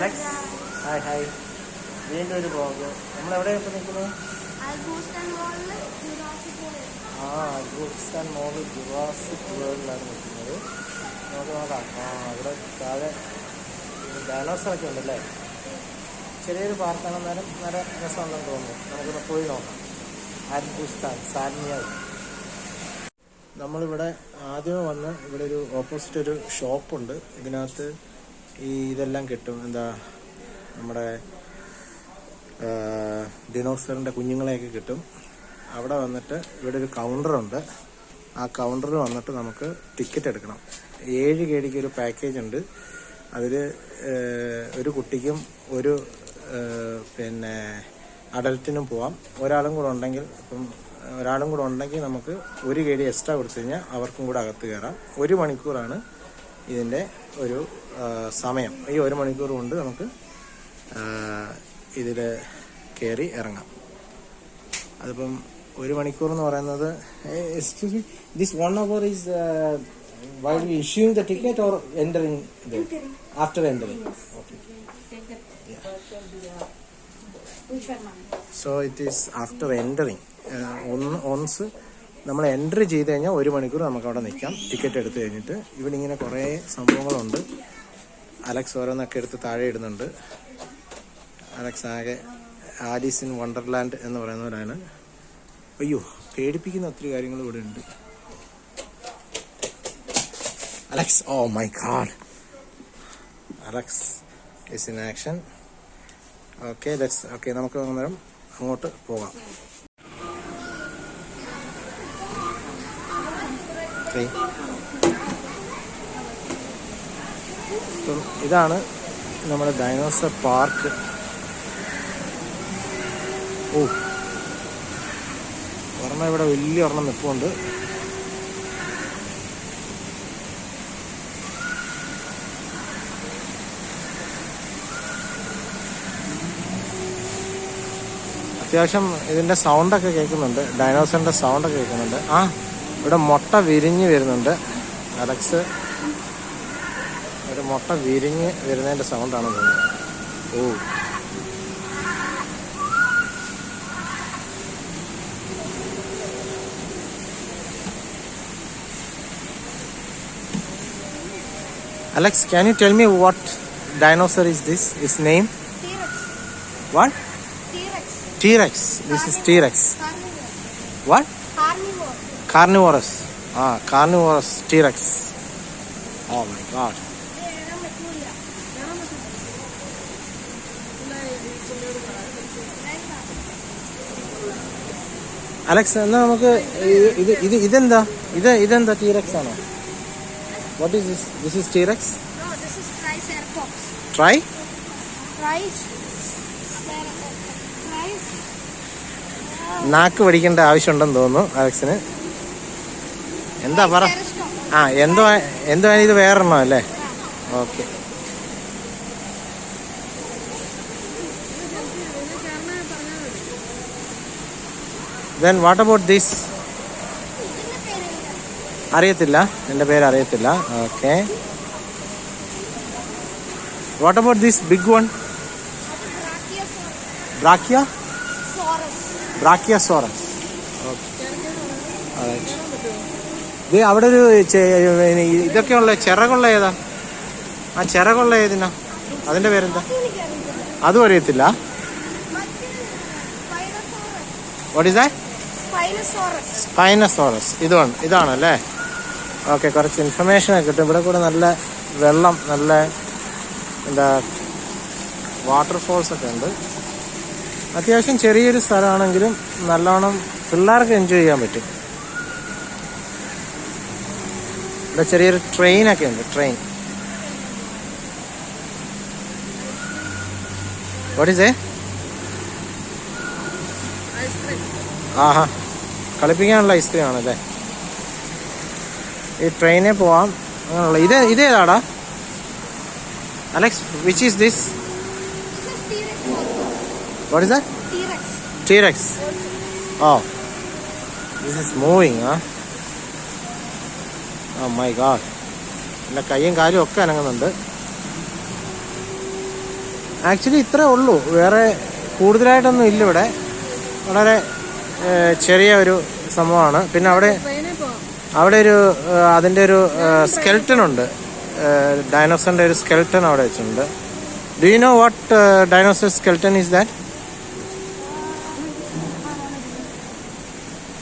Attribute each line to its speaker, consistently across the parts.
Speaker 1: Alex hi hi. വീണ്ടും ഒരു blog. നമ്മളെവിടെയാണ് ഇപ്പോൾ നിൽക്കുന്നത്? അൽബൂർഖാൻ മോളിൽ ജുറാസിക് വേൾഡിലാണ് നിൽക്കുന്നത്. നമുക്ക് നോക്കാം. ഇവിടെ താഴെ ഡൈനോസറൊക്കെ ഉണ്ടല്ലേ. ചെറിയൊരു പാർക്കാണ്, നേരം നല്ല രസമുണ്ടെന്ന് തോന്നുന്നു. നമുക്കൊന്ന് പോയി നോക്കാം. അൽബൂർഖാൻ സാൽമിയായി. നമ്മളിവിടെ ആദ്യമേ വന്ന് ഇവിടെ ഒരു ഓപ്പോസിറ്റ് ഒരു ഷോപ്പുണ്ട്. ഇതിനകത്ത് ഇതെല്ലാം കിട്ടും. എന്താ നമ്മുടെ ഡിനോസറിൻ്റെ കുഞ്ഞുങ്ങളെയൊക്കെ കിട്ടും. അവിടെ വന്നിട്ട് ഇവിടെ ഒരു കൗണ്ടറുണ്ട്. ആ കൗണ്ടറിൽ വന്നിട്ട് നമുക്ക് ടിക്കറ്റ് എടുക്കണം. 7 കേടിക്ക് ഒരു പാക്കേജ് ഉണ്ട്. അതിൽ ഒരു കുട്ടിക്കും ഒരു പിന്നെ അഡൽറ്റിനും പോവാം. ഒരാളും കൂടെ ഉണ്ടെങ്കിൽ നമുക്ക് 1 കേടി എക്സ്ട്രാ കൊടുത്തു കഴിഞ്ഞാൽ അവർക്കും കൂടെ അകത്ത് കയറാം. 1 മണിക്കൂറാണ് ഇതിൻ്റെ ഒരു സമയം. ഈ 1 മണിക്കൂർ കൊണ്ട് നമുക്ക് ഇതിൽ കയറി ഇറങ്ങാം. അതിപ്പം 1 മണിക്കൂർ എന്ന് പറയുന്നത്, excuse me, this 1 hour is while issuing the ticket or entering there? After entering. Okay. So it is after entering. once നമ്മൾ എൻട്രി ചെയ്ത് കഴിഞ്ഞാൽ 1 മണിക്കൂർ നമുക്ക് അവിടെ നിൽക്കാം ടിക്കറ്റ് എടുത്തു കഴിഞ്ഞിട്ട്. ഇവിടെ ഇങ്ങനെ കുറേ സംഭവങ്ങളുണ്ട്. അലക്സ് ഓരോന്നൊക്കെ എടുത്ത് താഴെ ഇടുന്നുണ്ട്. അലക്സ് ആകെ ആലീസ് ഇൻ വണ്ടർലാൻഡ് എന്ന് പറയുന്നവരാണ്. അയ്യോ, പേടിപ്പിക്കുന്ന ഒത്തിരി കാര്യങ്ങൾ ഇവിടെ ഉണ്ട്. Alex, oh my god, Alex is in action. Okay, നമുക്ക് അന്നേരം അങ്ങോട്ട് പോകാം. അപ്പം ഇതാണ് നമ്മുടെ ഡൈനോസർ പാർക്ക്. ഒരെണ്ണം ഇവിടെ വലിയ ഒരെണ്ണം നിൽപ്പുണ്ട്. അത്യാവശ്യം ഇതിൻ്റെ സൗണ്ടൊക്കെ കേൾക്കുന്നുണ്ട്. ഡൈനോസറിൻ്റെ സൗണ്ടൊക്കെ കേൾക്കുന്നുണ്ട്. ഇവിടെ മുട്ട വിരിഞ്ഞ് വരുന്നുണ്ട്. അലക്സ് ഒരു മുട്ട വിരിഞ്ഞ് വരുന്നതിൻ്റെ സൗണ്ടാണ് തോന്നുന്നത്. Alex, can you tell me what dinosaur is this? Its name?
Speaker 2: T-Rex.
Speaker 1: What?
Speaker 2: T-Rex.
Speaker 1: T-Rex. This is T-Rex.
Speaker 2: Carnivore.
Speaker 1: What?
Speaker 2: Carnivore.
Speaker 1: Carnivorous. Carnivorous T-Rex. Oh my God. Alex, എന്നാ നമുക്ക് ഇതെന്താ T-Rex ആണോ? What is this? This is T-Rex?
Speaker 2: No, this is Triceratops.
Speaker 1: Try? നാക്ക് പഠിക്കേണ്ട ആവശ്യമുണ്ടെന്ന് തോന്നുന്നു അലക്സിന്. എന്താ പറ? എന്തോ ഇത് വേറെണ്ണോ അല്ലേ? Okay. Then what about this? അറിയത്തില്ല, എൻ്റെ പേര് അറിയത്തില്ല. Okay. What about this big one? Brachiosaurus. ഇത് അവിടെ ഒരു ഇതൊക്കെയുള്ള ചിറകുള്ള ഏതാ? ചിറകുള്ള ഏതിനാ? അതിൻ്റെ പേരെന്താ? അതും അറിയത്തില്ല. What is that? Spinosaurus. ഇതാണല്ലേ? ഓക്കെ, കുറച്ച് ഇൻഫർമേഷൻ ഒക്കെ കിട്ടും. ഇവിടെ കൂടെ നല്ല വെള്ളം, നല്ല എന്താ വാട്ടർഫോൾസ് ഒക്കെ ഉണ്ട്. അത്യാവശ്യം ചെറിയൊരു സ്ഥലമാണെങ്കിലും നല്ലോണം പിള്ളേർക്ക് എൻജോയ് ചെയ്യാൻ പറ്റും. ഇവിടെ ചെറിയൊരു ട്രെയിനൊക്കെ ഉണ്ട്. ട്രെയിൻ. വാട്ട് ഈസ് കളിപ്പിക്കാനുള്ള ഐസ്ക്രീം ആണല്ലേ? ഈ ട്രെയിനിൽ പോവാം അങ്ങനെയുള്ള. ഇതേതാടാ Alex? Which is this? What is that? T-Rex. Oh, this is moving, huh? Oh my God. എൻ്റെ കയ്യും കാലും ഒക്കെ അനങ്ങുന്നുണ്ട്. ആക്ച്വലി ഇത്രേ ഉള്ളൂ, വേറെ കൂടുതലായിട്ടൊന്നും ഇല്ല ഇവിടെ. വളരെ ചെറിയ ഒരു സംഭവമാണ്. പിന്നെ അവിടെ ഒരു അതിൻ്റെ ഒരു സ്കെൽട്ടൺ ഉണ്ട്, ഡൈനോസറിൻ്റെ ഒരു സ്കെൽട്ടൺ അവിടെ വെച്ചിട്ടുണ്ട്. Do you know what dinosaur skeleton is that?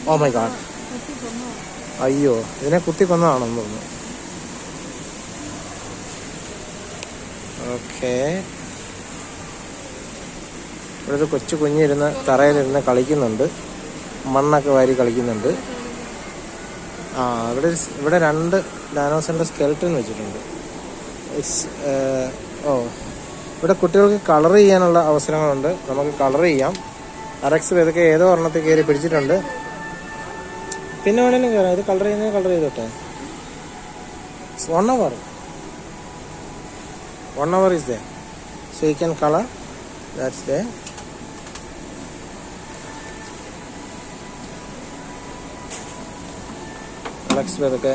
Speaker 1: Oh my god, അയ്യോ, ഇതിനെ കുത്തി കൊന്നതാണെന്ന് തോന്നുന്നു. ഓക്കെ, ഇവിടുത്തെ കൊച്ചു കുഞ്ഞിരുന്ന് തറയിലിരുന്ന് കളിക്കുന്നുണ്ട്, മണ്ണൊക്കെ വാരി കളിക്കുന്നുണ്ട്. ഇവിടെ 2 ഡൈനോസറിൻ്റെ സ്കെൽട്ടൺ വെച്ചിട്ടുണ്ട്. ഇവിടെ കുട്ടികൾക്ക് കളർ ചെയ്യാനുള്ള അവസരങ്ങളുണ്ട്, നമുക്ക് കളർ ചെയ്യാം. അലക്സ് ഇതൊക്കെ ഏതോ ഒരെണ്ണത്തിൽ കയറി പിടിച്ചിട്ടുണ്ട്. പിന്നെ വേണേലും കയറാം, ഇത് കളർ ചെയ്യുന്നത് കളർ ചെയ്തോട്ടെ. 1 hour is there, so you can color. That's there. Alex ഇതൊക്കെ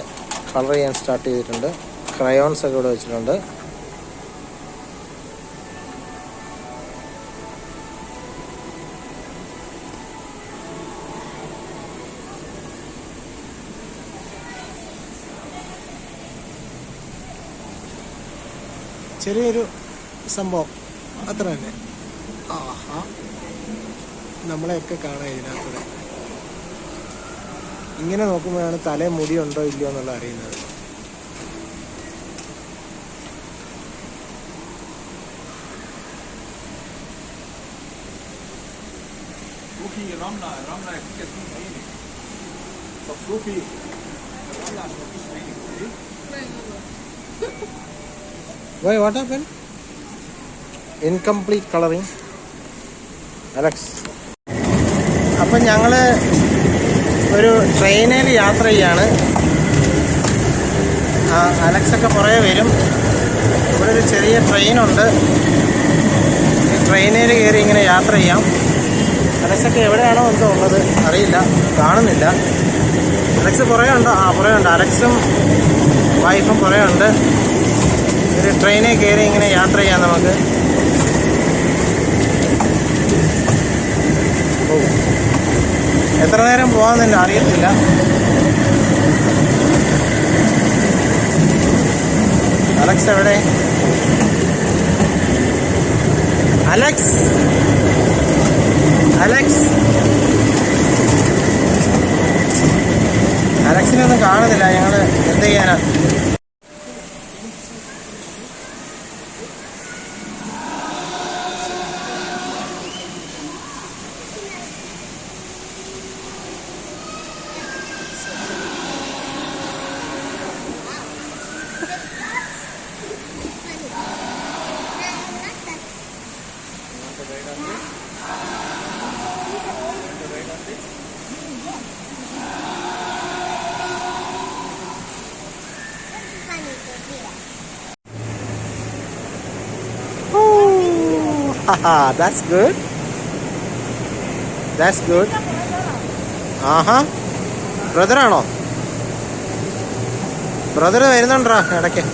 Speaker 1: കളർ ചെയ്യാൻ സ്റ്റാർട്ട് ചെയ്തിട്ടുണ്ട്. ക്രയോൺസ് ഒക്കെ ഇവിടെ വെച്ചിട്ടുണ്ട്. ചെറിയൊരു സംഭവം അത്ര തന്നെ. ആഹാ, നമ്മളെയൊക്കെ കാണാം ഇതിനകത്തൂടെ. ഇങ്ങനെ നോക്കുമ്പോഴാണ് തലേ മുടി ഉണ്ടോ ഇല്ലയോ എന്നുള്ള അറിയുന്നത്. Why, what happened? Incomplete coloring. Alex. അപ്പം ഞങ്ങൾ ഒരു ട്രെയിനിൽ യാത്ര ചെയ്യാണ്. അലക്സൊക്കെ പുറകെ വരും. ഇവിടെ ഒരു ചെറിയ ട്രെയിനുണ്ട്, ഈ ട്രെയിനിൽ കയറി ഇങ്ങനെ യാത്ര ചെയ്യാം. അലക്സൊക്കെ എവിടെയാണോ എന്തോ ഉള്ളത് അറിയില്ല, കാണുന്നില്ല. അലക്സ് പുറകെ ഉണ്ടോ? പുറകെ ഉണ്ട്. അലക്സും വൈഫും പുറകെ ഉണ്ട്. ഒരു ട്രെയിനിൽ കയറി ഇങ്ങനെ യാത്ര ചെയ്യാം നമുക്ക്. എത്ര നേരം പോകാമെന്ന് അറിയത്തില്ല. അലക്സ് എവിടെ? അലക്സ്, അലക്സ്, അലക്സിനൊന്നും കാണുന്നില്ല. ഞങ്ങൾ എന്ത് ചെയ്യാനാ? That's good. That's good. Brother ആണോ? ബ്രദർ വരുന്നുണ്ടാ ഇടയ്ക്ക്.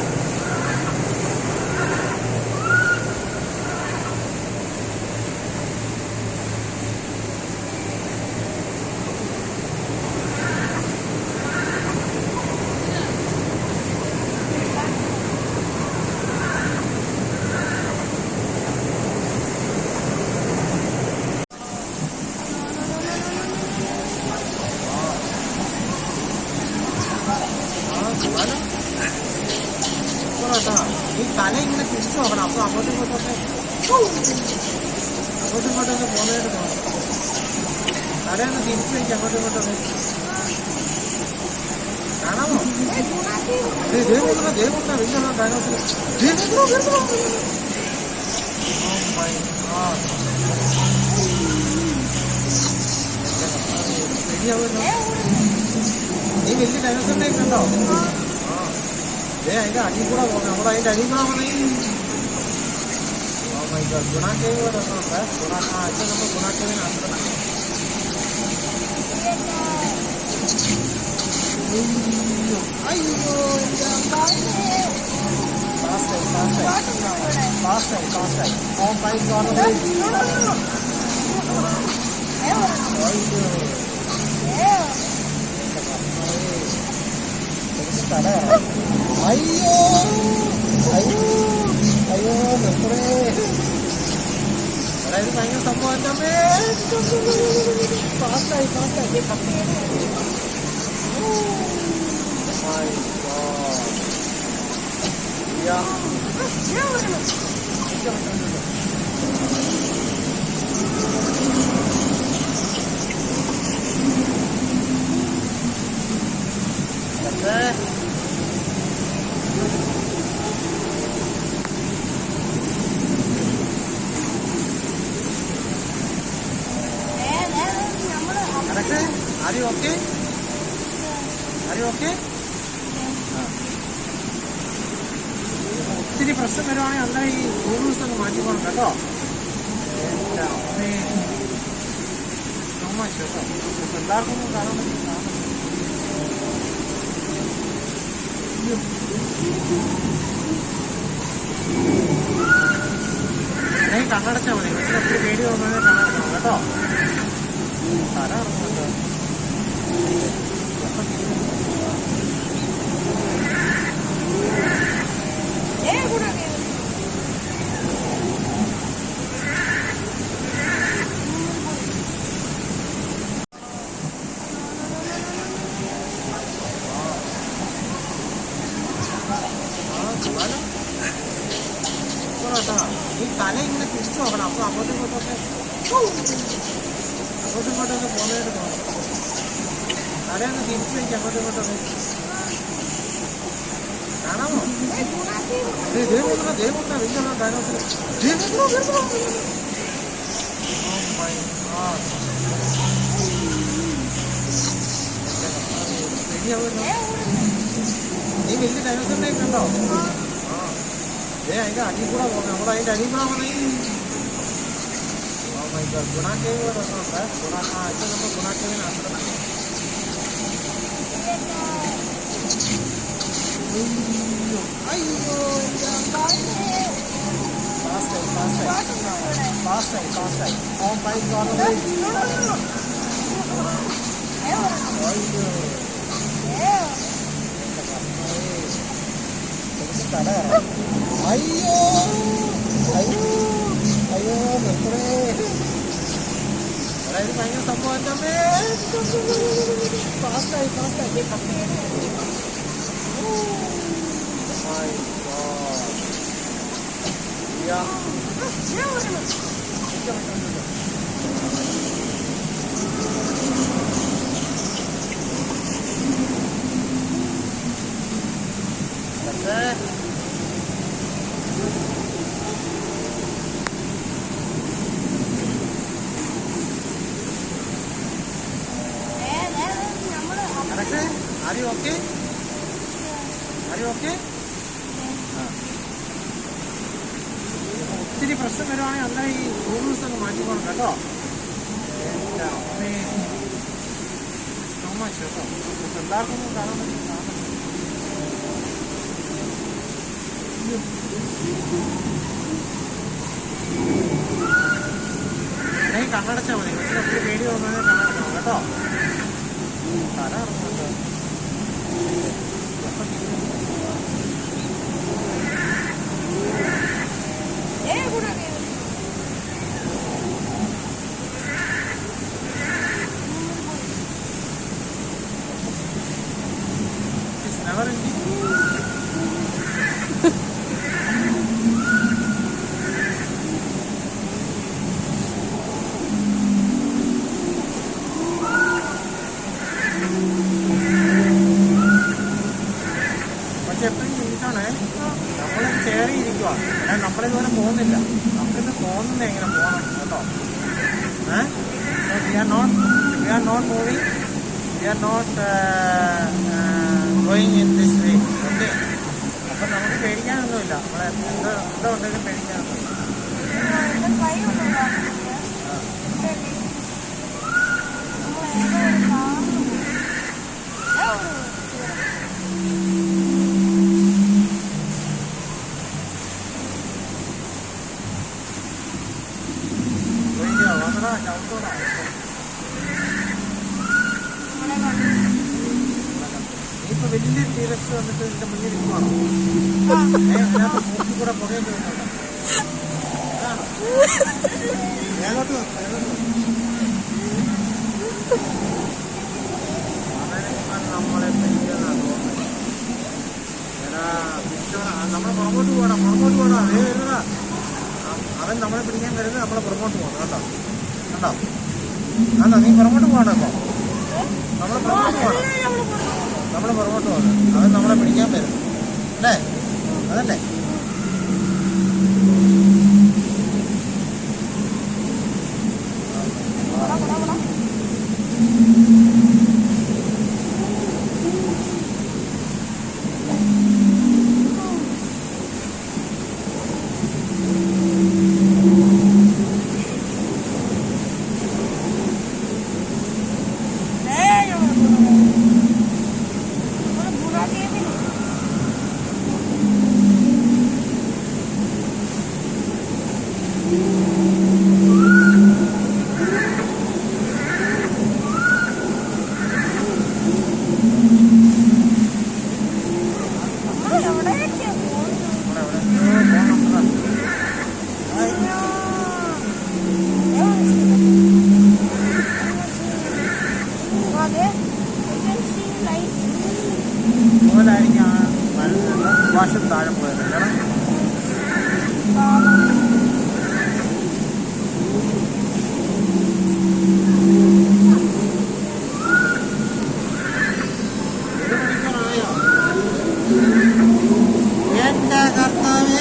Speaker 1: ഈ തല ഇങ്ങനെ തിരിച്ചു നോക്കണം. അപ്പോൾ അങ്ങോട്ടും ഇങ്ങോട്ടൊക്കെ പോകുന്നതായിട്ട് തോന്നും. തലയൊന്ന് തിരിച്ചു വയ്ക്കുക, അങ്ങോട്ടും ഇങ്ങോട്ടൊക്കെ. കാണാമോ? ദേവുണ്ട വലിയ ഡൈനോസർ. ശരിയാവുമല്ലോ. നീ വലിയ ഡൈനോസറിനെ കണ്ടോ? അതിന്റെ അടിയിൽ കൂടെ പോകുന്നത്. നമ്മുടെ അതിന്റെ അടിയിൽ കൂടെ പോകുന്നത്. ഗുണാക്കേവ് പോലെ ഒന്നുണ്ട്. ഇപ്പം നമ്മൾ ഗുണാക്കേവിനാണ്. അയ്യോ, ഫാസ്റ്റായി ഫാസ്റ്റായി ഫാസ്റ്റായി ഓ മൈ ഗോഡ് അയ്യോ അയ്യോ അയ്യോ നിർത്തണേ. അതായത് ഭയങ്കര സംഭവം ഫാസ്റ്റായി ഫാസ്റ്റായി. Are you okay? Are you okay? ഒത്തിരി പ്രശ്നം വരുവാണെങ്കിൽ അന്നേരം ഈ റൂൾസ് ഒന്ന് മാറ്റിപ്പോണം കേട്ടോ. എൻ്റെ അമ്മേ കേട്ടോ. എല്ലാവർക്കും ഒന്നും കാണാൻ പറ്റില്ല. ഞാൻ കണ്ണടച്ചാൽ മതി. പക്ഷേ ഒത്തിരി പേടി തോന്നുന്നത് കണ്ണടക്കണം കേട്ടോ. തല ഇറങ്ങുന്നുണ്ട്. ഈ തല ഇങ്ങനെ തിരിച്ചു നോക്കണം. അപ്പൊ അങ്ങോട്ടും ഇങ്ങോട്ടൊക്കെ പോകുന്നതായിട്ട് തോന്നും. തലയൊന്ന് തിരിച്ചു വയ്ക്കും അങ്ങോട്ടും ഇങ്ങോട്ടൊക്കെ. കാണാമോ? ദേവുണ്ട വലിയ ഡൈനോസർ. നീ വലിയ ഡൈനോസറിനെ കണ്ടോ? അതിന്റെ അടിയിൽ കൂടെ പോകുന്നത്. നമ്മൾ അതിന്റെ അടിയിൽ കൂടെ പോകുന്നത് ഗുണാക്കേവ് കൂടെ രസമുണ്ട്. ഇപ്പൊ നമ്മൾ ഗുണാക്കേവിനാണ്. അയ്യോ ഫാസ്റ്റായി ഓ മൈ ഗോഡ് അയ്യോ അയ്യോ അയ്യോ നിർത്തണേ. അതായത് ഭയങ്കര സംഭവം ഫാസ്റ്റായി ഫാസ്റ്റായി. Are you okay? Are you okay? ഒത്തിരി പ്രശ്നം വരുവാണെങ്കിൽ അന്നേരം ഈ റൂൾസ് ഒന്ന് മാറ്റിപ്പോണം കേട്ടോ. എൻ്റെ അമ്മേ കേട്ടോ. എല്ലാവർക്കും ഒന്നും കാണാൻ പറ്റില്ല. ഞാൻ കണ്ണടച്ചാൽ മതി. പക്ഷേ ഒത്തിരി പേടി തോന്നുന്നത് കണ്ണടക്കണം കേട്ടോ. തല ഇറങ്ങുന്നുണ്ട്. Never ending. പക്ഷെ എപ്പോഴും ചിന്തിച്ചാണേ, നമ്മൾ ചേറിയിരിക്കുക. നമ്മളിതുവരെ പോകുന്നില്ല. നമുക്കിന്ന് തോന്നുന്നത് എങ്ങനെ പോകണം കേട്ടോ. We are not moving. We are not going in this way. Okay. അപ്പം നമുക്ക് പേടിക്കാനൊന്നുമില്ല. നമ്മളെ എന്താ ഉണ്ടെങ്കിലും പേടിക്കാനൊന്നുമില്ല.
Speaker 2: നമ്മളെ കണ്ടു.
Speaker 1: ഇപ്പൊ വലിയ ടീറക്സ് വന്നിട്ട് ഇതിന്റെ മുന്നിൽ നിൽക്കുവാണോ? മൂക്കി കൂടെ പുകയൊക്കെ വരുന്നുണ്ടോ? മേലോട്ട് നമ്മളെ നമ്മളെ പുറകോട്ട് പോകണം അതേ വരുന്നതാ. അവൻ നമ്മളെ പിടിക്കാൻ വരുന്നത് നമ്മളെ പുറകോട്ട് പോകണം കേട്ടോ. കണ്ടോ? അല്ല നീ പുറകോട്ട് പോകണം ഇപ്പൊ. നമ്മളെ പുറകോട്ട് പോകണം. നമ്മളെ പുറകോട്ട് പോകണം. അവൻ നമ്മളെ പിടിക്കാൻ വരുന്നു അല്ലേ? അതല്ലേ? മുതലായിരിക്കും സുഭാഷം താഴെ പോയത് എന്റെ കർത്താവേ.